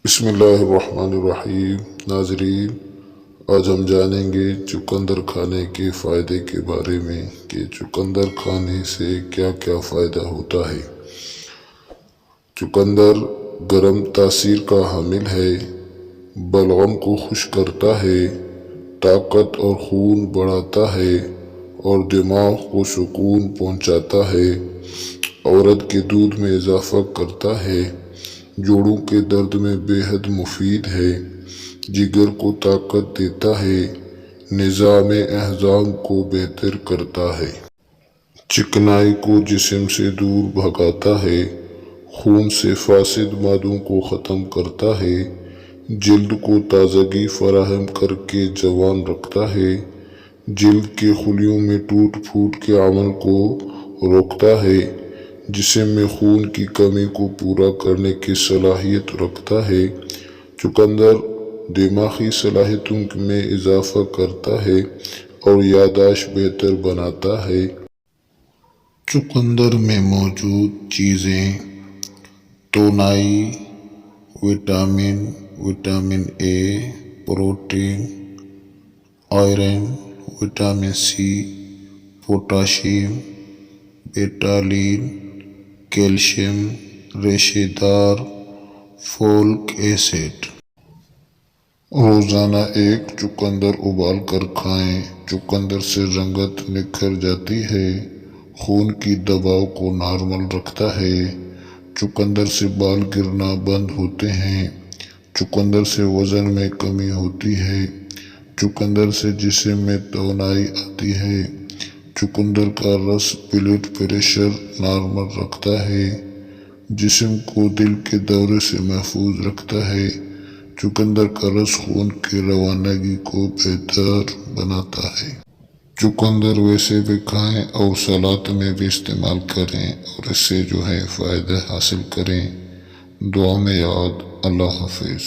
بسم اللہ الرحمن الرحیم۔ ناظرین، آج ہم جانیں گے چقندر کھانے کے فائدے کے بارے میں کہ چقندر کھانے سے کیا کیا فائدہ ہوتا ہے۔ چقندر گرم تاثیر کا حامل ہے، بلغم کو خشک کرتا ہے، طاقت اور خون بڑھاتا ہے اور دماغ کو سکون پہنچاتا ہے، عورت کے دودھ میں اضافہ کرتا ہے، جوڑوں کے درد میں بے حد مفید ہے، جگر کو طاقت دیتا ہے، نظام ہضم کو بہتر کرتا ہے، چکنائی کو جسم سے دور بھگاتا ہے، خون سے فاسد مادوں کو ختم کرتا ہے، جلد کو تازگی فراہم کر کے جوان رکھتا ہے، جلد کے خلیوں میں ٹوٹ پھوٹ کے عمل کو روکتا ہے، جسم میں خون کی کمی کو پورا کرنے کی صلاحیت رکھتا ہے، چقندر دماغی صلاحیتوں میں اضافہ کرتا ہے اور یادداشت بہتر بناتا ہے۔ چقندر میں موجود چیزیں: توانائی، vitamin A, protein, iron, vitamin C, potassium, betalain, calcium, ریشے دار فولک ایسڈ۔ روزانہ ایک چقندر ابال کر کھائیں۔ چقندر سے رنگت نکھر جاتی ہے، خون کی دباؤ کو نارمل رکھتا ہے، چقندر سے بال گرنا بند ہوتے ہیں، چقندر سے وزن میں کمی ہوتی ہے، چقندر سے جسم میں توانائی آتی ہے، چقندر کا رس بلڈ پریشر نارمل رکھتا ہے، جسم کو دل کے دورے سے محفوظ رکھتا ہے، چقندر کا رس خون کی روانگی کو بہتر بناتا ہے۔ چقندر ویسے بھی کھائیں اور سلاد میں بھی استعمال کریں اور اس سے فائدہ حاصل کریں۔ دعا میں یاد۔ اللہ حافظ۔